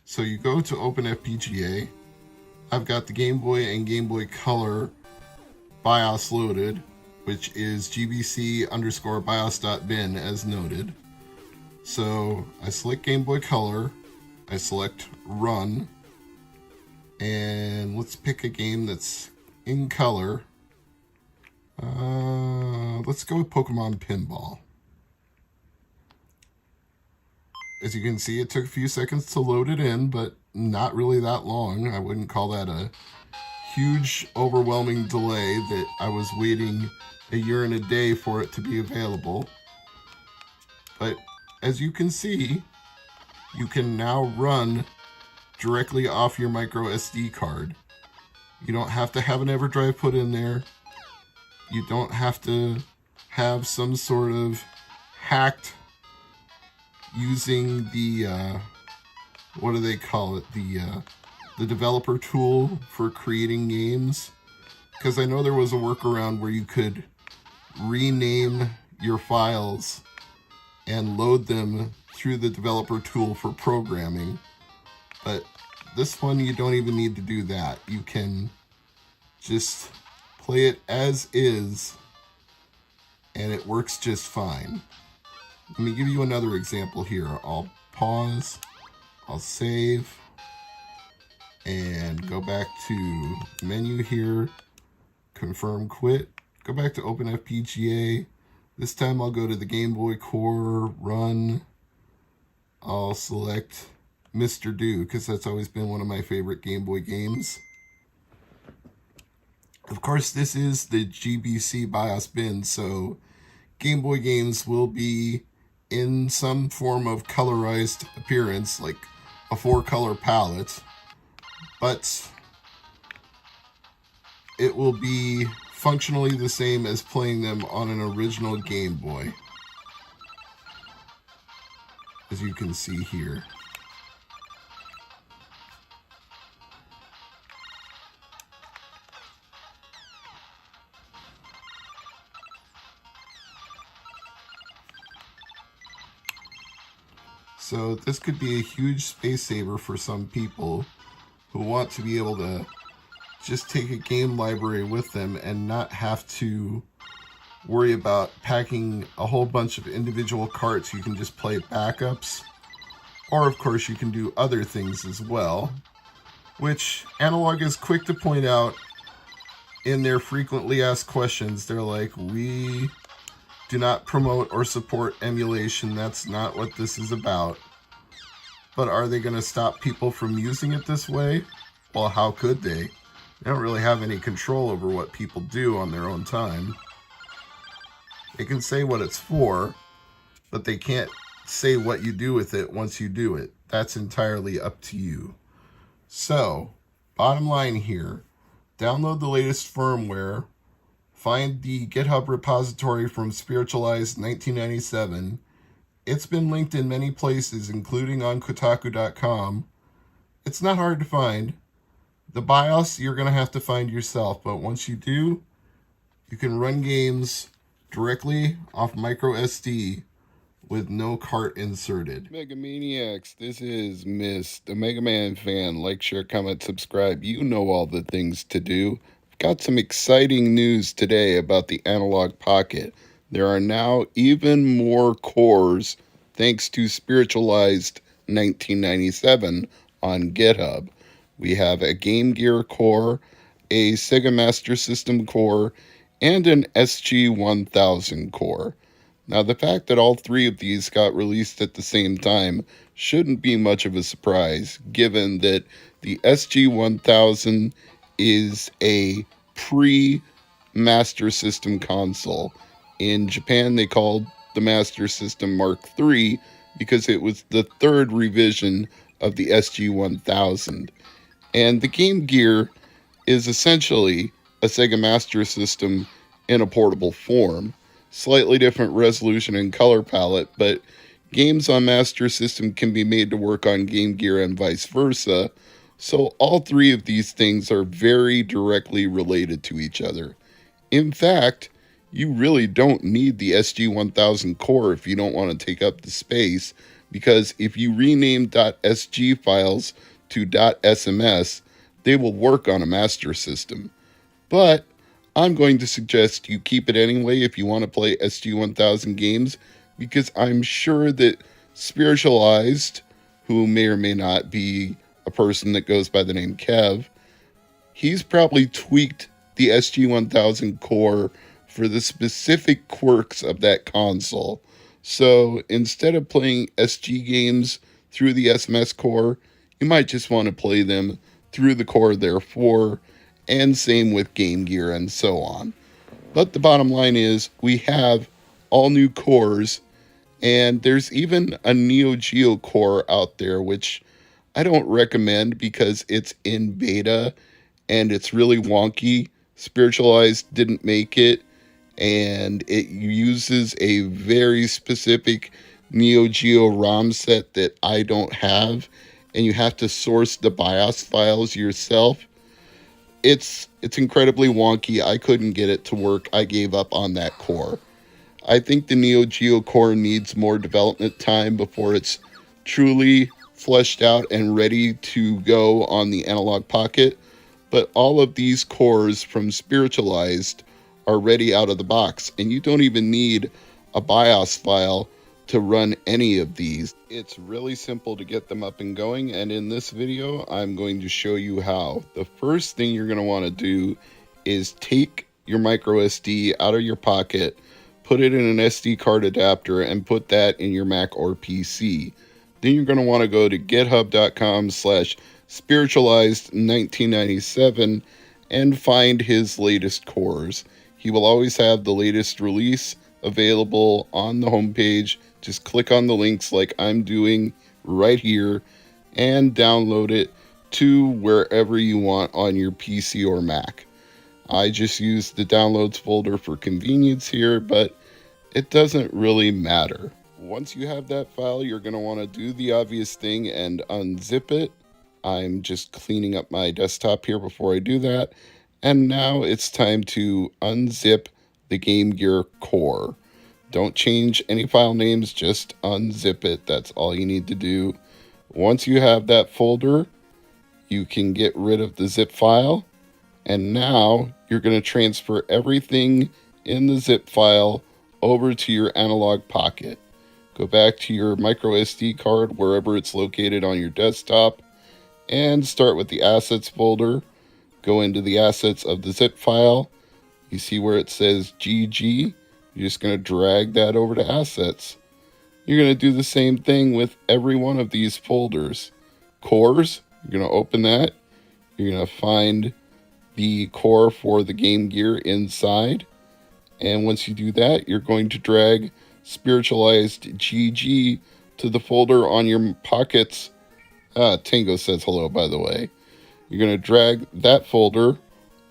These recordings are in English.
So you go to Open Fpga. I've got the Game Boy and Game Boy Color BIOS loaded, which is gbc_bios.bin as noted. So I select Game Boy Color, I select Run, and let's pick a game that's in color. Let's go with Pokemon Pinball. As you can see, it took a few seconds to load it in, but not really that long. I wouldn't call that a huge, overwhelming delay that I was waiting a year and a day for it to be available. But as you can see, you can now run directly off your micro SD card. You don't have to have an EverDrive put in there. You don't have to have some sort of hacked using the, what do they call it? The developer tool for creating games. Because I know there was a workaround where you could rename your files and load them through the developer tool for programming. But this one, you don't even need to do that. You can just play it as is, and it works just fine. Let me give you another example here. I'll pause, I'll save, and go back to menu here, confirm quit, go back to Open Fpga. This time I'll go to the Game Boy Core, Run. I'll select Mr. Do, because that's always been one of my favorite Game Boy games. Of course, this is the GBC BIOS bin, so Game Boy games will be in some form of colorized appearance, like a 4-color palette, but it will be functionally the same as playing them on an original Game Boy, as you can see here. So this could be a huge space saver for some people who want to be able to just take a game library with them and not have to worry about packing a whole bunch of individual carts. You can just play backups, or of course you can do other things as well, which Analogue is quick to point out in their frequently asked questions. They're like, we do not promote or support emulation. That's not what this is about. But are they going to stop people from using it this way? Well, how could they? They don't really have any control over what people do on their own time. They can say what it's for, but they can't say what you do with it once you do it. That's entirely up to you. So, bottom line here, download the latest firmware, find the GitHub repository from Spiritualized 1997. It's been linked in many places, including on Kotaku.com. It's not hard to find. The BIOS you're going to have to find yourself, but once you do, you can run games directly off micro SD with no cart inserted. Mega Maniacs, this is Mr. MegaManFan. Like, share, comment, subscribe. You know all the things to do. Got some exciting news today about the Analogue Pocket. There are now even more cores thanks to Spiritualized 1997 on GitHub. We have a Game Gear core, a Sega Master System core, and an SG-1000 core. Now, the fact that all three of these got released at the same time shouldn't be much of a surprise, given that the SG-1000 is a pre-Master System console. In Japan, they called the Master System Mark III because it was the third revision of the SG-1000. And the Game Gear is essentially a Sega Master System in a portable form. Slightly different resolution and color palette, but games on Master System can be made to work on Game Gear and vice versa. So all three of these things are very directly related to each other. In fact, you really don't need the SG-1000 core if you don't want to take up the space, because if you rename .sg files to .sms, they will work on a master system. But I'm going to suggest you keep it anyway if you want to play SG-1000 games, because I'm sure that Spiritualized, who may or may not be a person that goes by the name Kev, he's probably tweaked the SG-1000 core for the specific quirks of that console. So instead of playing SG games through the SMS core, you might just want to play them through the core therefore, and same with Game Gear and so on. But the bottom line is we have all new cores, and there's even a Neogeo Core out there, which I don't recommend because it's in beta and it's really wonky. Spiritualized didn't make it, and it uses a very specific Neogeo ROM set that I don't have, and you have to source the BIOS files yourself. It's incredibly wonky. I couldn't get it to work. I gave up on that core. I think the Neogeo Core needs more development time before it's truly fleshed out and ready to go on the Analogue Pocket. But all of these cores from Spiritualized are ready out of the box, and you don't even need a BIOS file to run any of these. It's really simple to get them up and going, and in this video I'm going to show you how. The first thing you're going to want to do is take your micro SD out of your pocket, put it in an SD card adapter, and put that in your Mac or PC. Then you're going to want to go to github.com/spiritualized1997 and find his latest cores. He will always have the latest release available on the homepage. Just click on the links like I'm doing right here and download it to wherever you want on your PC or Mac. I just use the downloads folder for convenience here, but it doesn't really matter. Once you have that file, you're going to want to do the obvious thing and unzip it. I'm just cleaning up my desktop here before I do that. And now it's time to unzip the Game Gear core. Don't change any file names, just unzip it. That's all you need to do. Once you have that folder, you can get rid of the zip file. And now you're going to transfer everything in the zip file over to your Analogue Pocket. Go back to your micro SD card, wherever it's located on your desktop, and start with the assets folder. Go into the assets of the zip file. You see where it says GG? You're just going to drag that over to assets. You're going to do the same thing with every one of these folders. Cores, you're going to open that. You're going to find the core for the Game Gear inside. And once you do that, you're going to drag Spiritualized GG to the folder on your pockets. Tango says hello, by the way. You're going to drag that folder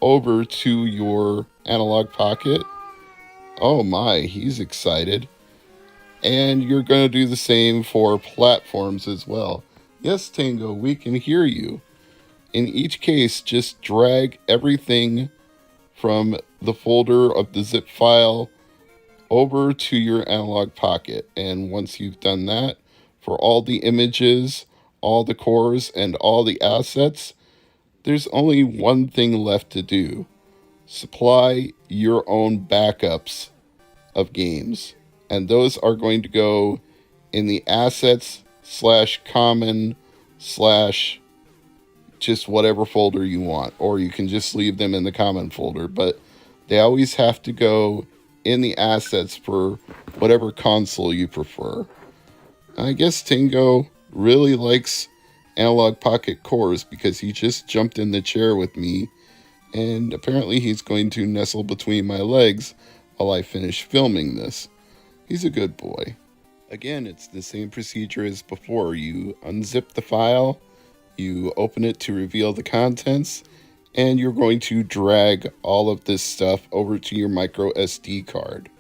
over to your Analogue Pocket. Oh my, he's excited. And you're going to do the same for platforms as well. Yes, Tango, we can hear you. In each case, just drag everything from the folder of the zip file over to your Analogue Pocket. And once you've done that, for all the images, all the cores, and all the assets, there's only one thing left to do. Supply your own backups of games. And those are going to go in the assets/common/ just whatever folder you want. Or you can just leave them in the common folder. But they always have to go in the assets for whatever console you prefer. I guess Tango really likes Analogue Pocket cores because he just jumped in the chair with me, and apparently he's going to nestle between my legs while I finish filming this. He's a good boy. Again, it's the same procedure as before. You unzip the file, you open it to reveal the contents, and you're going to drag all of this stuff over to your micro SD card.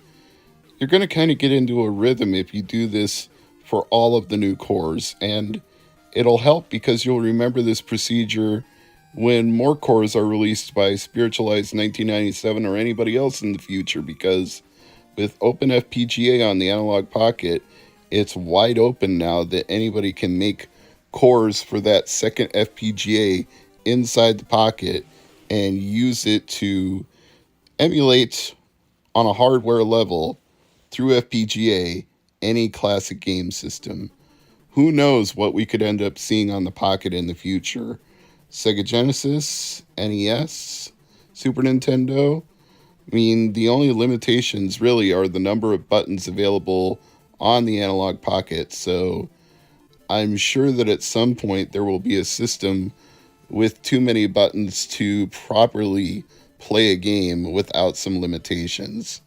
You're going to kind of get into a rhythm if you do this for all of the new cores, and it'll help because you'll remember this procedure when more cores are released by Spiritualized 1997 or anybody else in the future, because with Open Fpga on the Analogue Pocket, It's wide open now that anybody can make cores for that second FPGA inside the pocket and use it to emulate on a hardware level through FPGA any classic game system. Who knows what we could end up seeing on the Pocket in the future? Sega Genesis, NES, Super Nintendo? I mean, the only limitations really are the number of buttons available on the Analog Pocket, so I'm sure that at some point there will be a system with too many buttons to properly play a game without some limitations.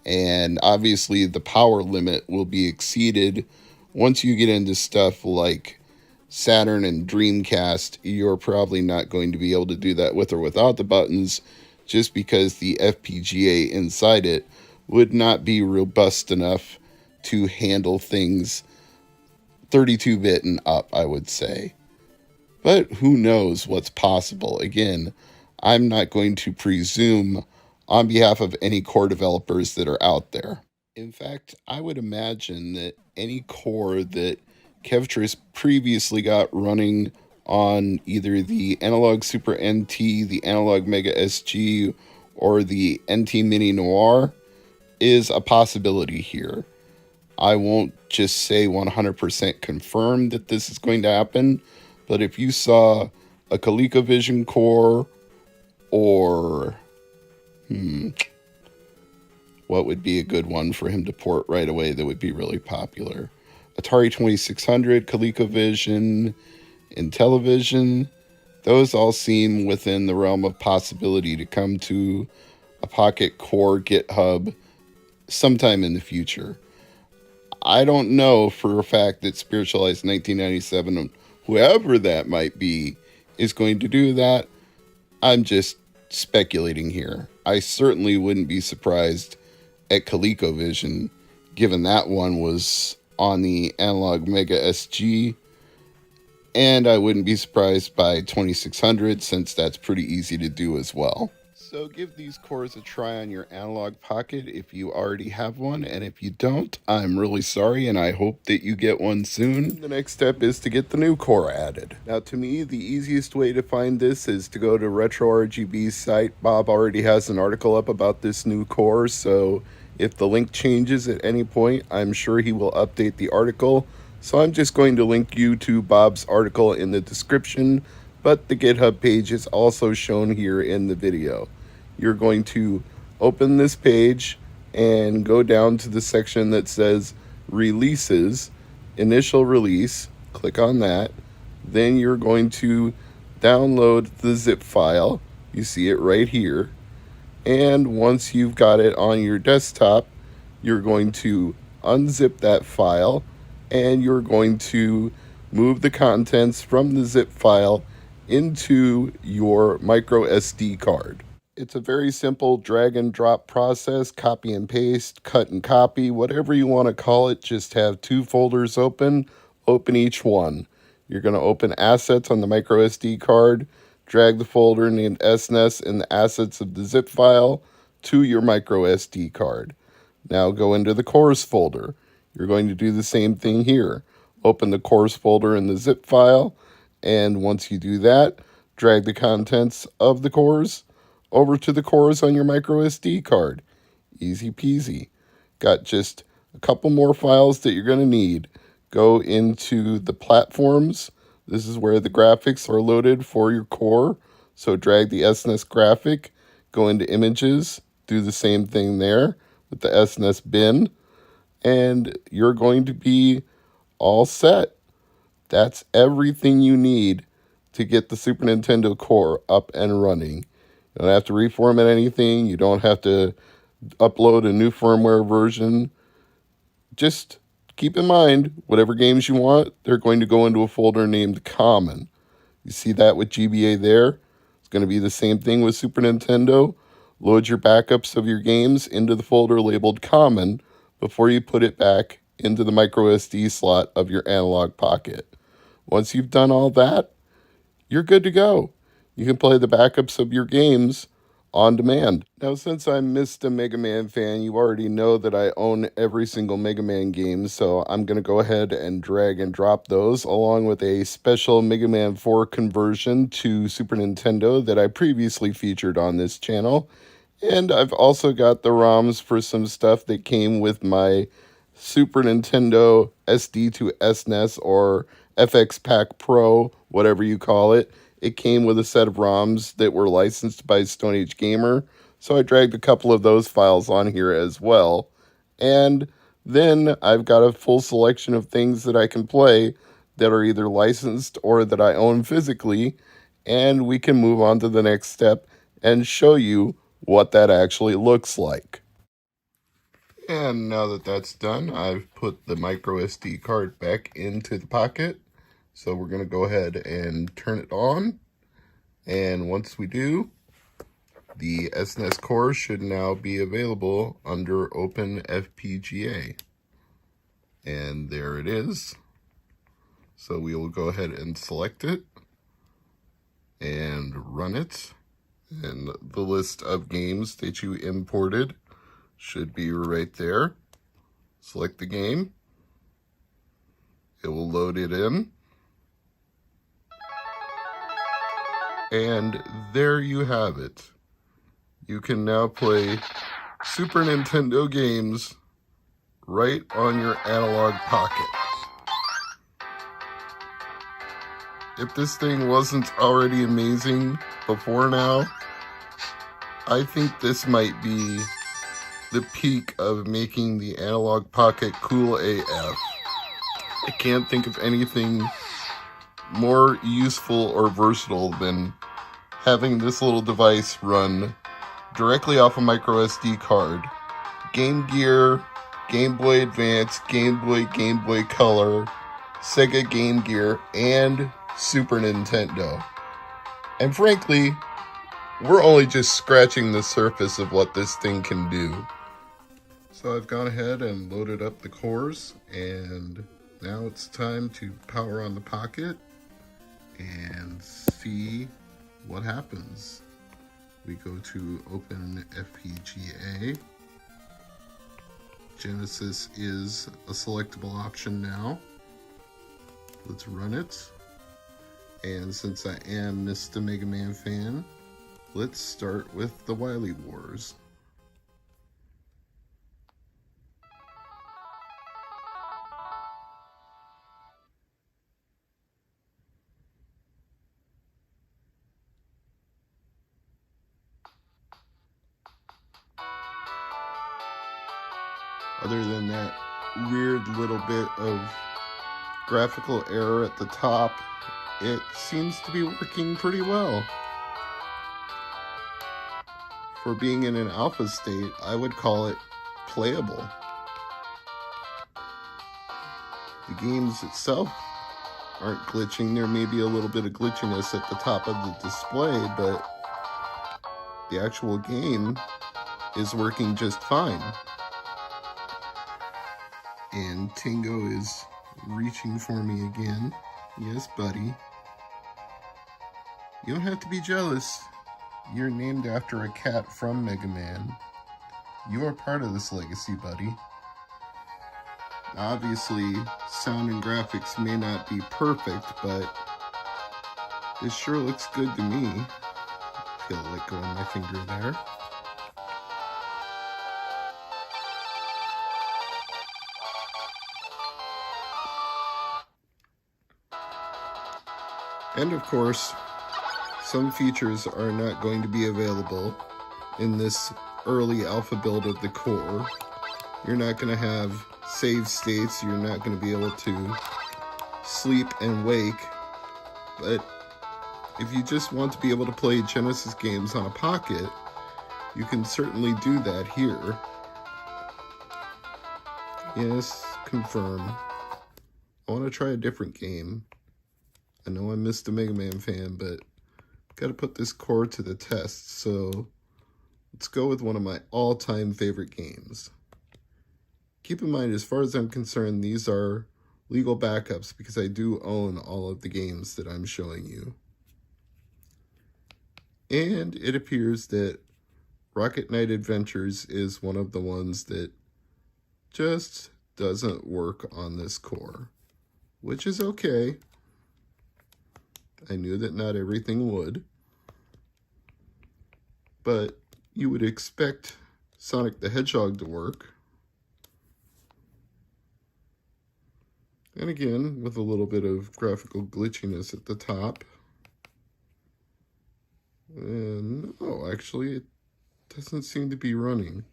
And obviously the power limit will be exceeded once you get into stuff like Saturn and Dreamcast. You're probably not going to be able to do that with or without the buttons, just because the FPGA inside it would not be robust enough to handle things 32-bit and up, I would say. But who knows what's possible? Again, I'm not going to presume on behalf of any core developers that are out there. In fact, I would imagine that any core that Kevtris previously got running on either the Analogue Super NT, the Analogue Mega SG, or the NT Mini Noir is a possibility here. I won't just say 100% confirmed that this is going to happen, but if you saw a ColecoVision core or what would be a good one for him to port right away that would be really popular? Atari 2600, ColecoVision, Intellivision, those all seem within the realm of possibility to come to a Pocket Core GitHub sometime in the future. I don't know for a fact that Spiritualized 1997, whoever that might be, is going to do that. I'm just speculating here. I certainly wouldn't be surprised at ColecoVision, given that one was on the Analogue Mega SG, and I wouldn't be surprised by 2600, since that's pretty easy to do as well. So give these cores a try on your Analog Pocket if you already have one, and if you don't, I'm really sorry, and I hope that you get one soon. The next step is to get the new core added. Now, to me, the easiest way to find this is to go to RetroRGB's site. Bob already has an article up about this new core, so if the link changes at any point, I'm sure he will update the article. So I'm just going to link you to Bob's article in the description, but the GitHub page is also shown here in the video. You're going to open this page and go down to the section that says Releases, Initial Release. Click on that. Then you're going to download the zip file. You see it right here. And once you've got it on your desktop, you're going to unzip that file, and you're going to move the contents from the zip file into your micro SD card. It's a very simple drag and drop process, copy and paste, cut and copy, whatever you want to call it. Just have two folders open each one. You're going to open assets on the micro SD card, drag the folder named SNES and the assets of the zip file to your micro SD card. Now go into the cores folder. You're going to do the same thing here. Open the cores folder in the zip file, and once you do that, drag the contents of the cores over to the cores on your micro SD card. Easy peasy. Got just a couple more files that you're going to need. Go into the platforms. This is where the graphics are loaded for your core. So drag the SNES graphic, go into images, do the same thing there with the SNES bin, and you're going to be all set. That's everything you need to get the Super Nintendo Core up and running. You don't have to reformat anything. You don't have to upload a new firmware version. Just keep in mind, whatever games you want, they're going to go into a folder named Common. You see that with GBA there? It's going to be the same thing with Super Nintendo. Load your backups of your games into the folder labeled Common before you put it back into the micro SD slot of your Analog Pocket. Once you've done all that, you're good to go. You can play the backups of your games on demand. Now, since I'm Mr. Mega Man fan, you already know that I own every single Mega Man game, so I'm going to go ahead and drag and drop those, along with a special Mega Man 4 conversion to Super Nintendo that I previously featured on this channel. And I've also got the ROMs for some stuff that came with my Super Nintendo SD to SNES or FX Pack Pro, whatever you call it. It came with a set of ROMs that were licensed by Stone Age Gamer, so I dragged a couple of those files on here as well. And then I've got a full selection of things that I can play that are either licensed or that I own physically, and we can move on to the next step and show you what that actually looks like. And now that that's done, I've put the micro SD card back into the pocket. So we're going to go ahead and turn it on. And once we do, the SNES Core should now be available under Open Fpga. And there it is. So we will go ahead and select it and run it. And the list of games that you imported should be right there. Select the game. It will load it in. And there you have it. You can now play Super Nintendo games right on your Analogue Pocket. If this thing wasn't already amazing before now, I think this might be the peak of making the Analogue Pocket cool AF. I can't think of anything more useful or versatile than having this little device run directly off a micro SD card. Game Gear, Game Boy Advance, Game Boy Color, Sega Game Gear, and Super Nintendo. And frankly, we're only just scratching the surface of what this thing can do. So I've gone ahead and loaded up the cores, and now it's time to power on the Pocket and see what happens. We go to Open Fpga. Genesis is a selectable option now. Let's run it. And since I am Mr. Mega Man fan, let's start with the Wily Wars. Other than that weird little bit of graphical error at the top, it seems to be working pretty well. For being in an alpha state, I would call it playable. The games itself aren't glitching. There may be a little bit of glitchiness at the top of the display, but the actual game is working just fine. And Tingo is reaching for me again. Yes, buddy. You don't have to be jealous. You're named after a cat from Mega Man. You are part of this legacy, buddy. Obviously, sound and graphics may not be perfect, but this sure looks good to me. Feel like going my finger there. And of course, some features are not going to be available in this early alpha build of the core. You're not going to have save states, you're not going to be able to sleep and wake, but if you just want to be able to play Genesis games on a Pocket, you can certainly do that here. Yes, confirm. I want to try a different game. I know I'm Mr. Mega Man fan, but got to put this core to the test, so let's go with one of my all-time favorite games. Keep in mind, as far as I'm concerned, these are legal backups because I do own all of the games that I'm showing you. And it appears that Rocket Knight Adventures is one of the ones that just doesn't work on this core, which is okay. I knew that not everything would, but you would expect Sonic the Hedgehog to work. And again, with a little bit of graphical glitchiness at the top. And no, actually, it doesn't seem to be running.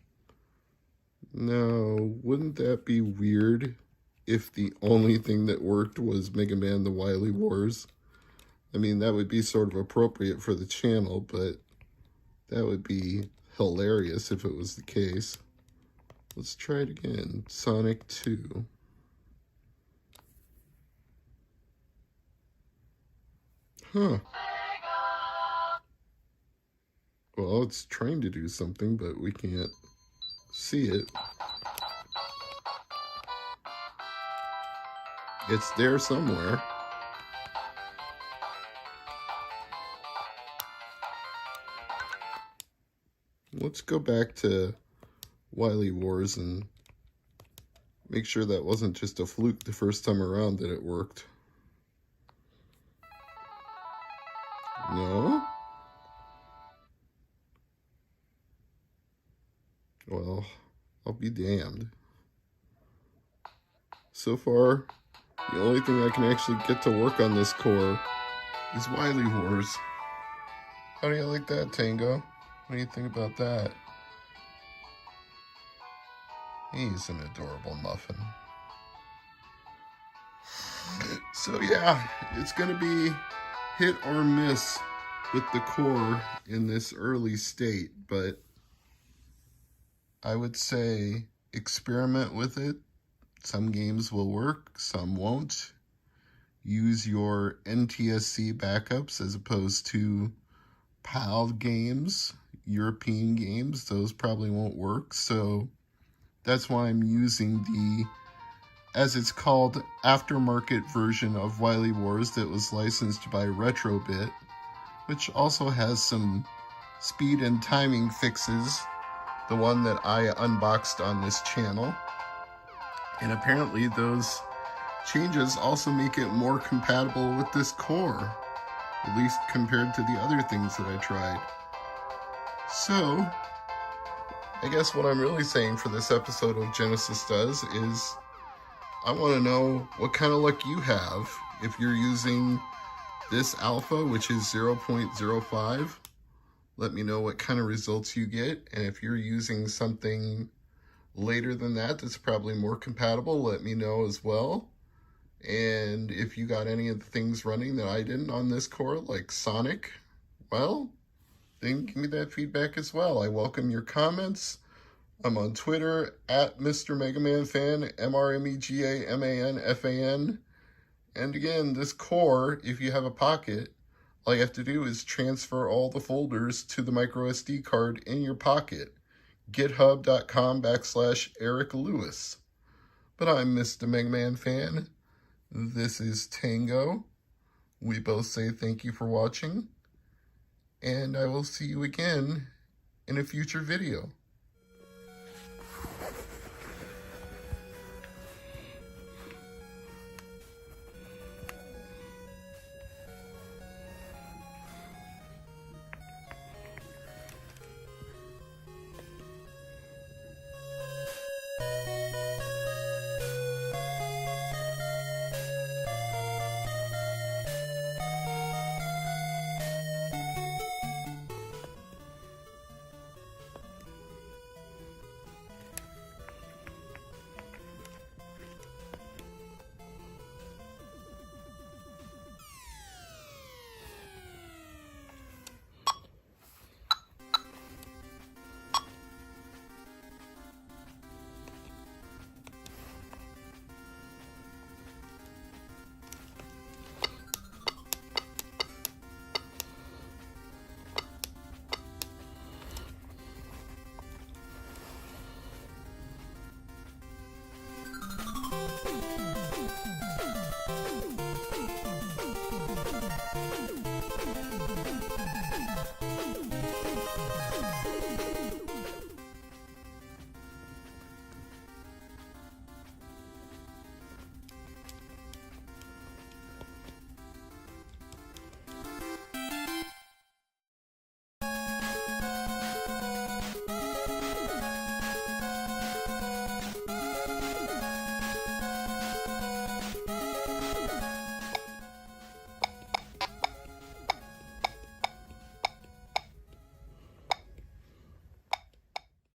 Now, wouldn't that be weird if the only thing that worked was Mega Man The Wily Wars? I mean, that would be sort of appropriate for the channel, but that would be hilarious if it was the case. Let's try it again. Sonic 2. Huh. Well, it's trying to do something, but we can't see it. It's there somewhere. Let's go back to Wily Wars and make sure that wasn't just a fluke the first time around that it worked. No? Well, I'll be damned. So far, the only thing I can actually get to work on this core is Wily Wars. How do you like that, Tango? What do you think about that? He's an adorable muffin. So yeah, it's going to be hit or miss with the core in this early state, but I would say experiment with it. Some games will work, some won't. Use your NTSC backups as opposed to PAL games, European games. Those probably won't work, so that's why I'm using the, as it's called, aftermarket version of Wily Wars that was licensed by Retrobit, which also has some speed and timing fixes, the one that I unboxed on this channel. And apparently those changes also make it more compatible with this core, at least compared to the other things that I tried. So, I guess what I'm really saying for this episode of Genesis Does is I want to know what kind of luck you have if you're using this alpha, which is 0.05. Let me know what kind of results you get, and if you're using something later than that that's probably more compatible, let me know as well. And if you got any of the things running that I didn't on this core, like Sonic, well, then give me that feedback as well. I welcome your comments. I'm on Twitter at Mr. MegaManFan, MrMegaManFan. And again, this core, if you have a Pocket, all you have to do is transfer all the folders to the micro SD card in your Pocket. GitHub.com/Eric Lewis. But I'm Mr. MegaManFan. This is Tango. We both say thank you for watching, and I will see you again in a future video.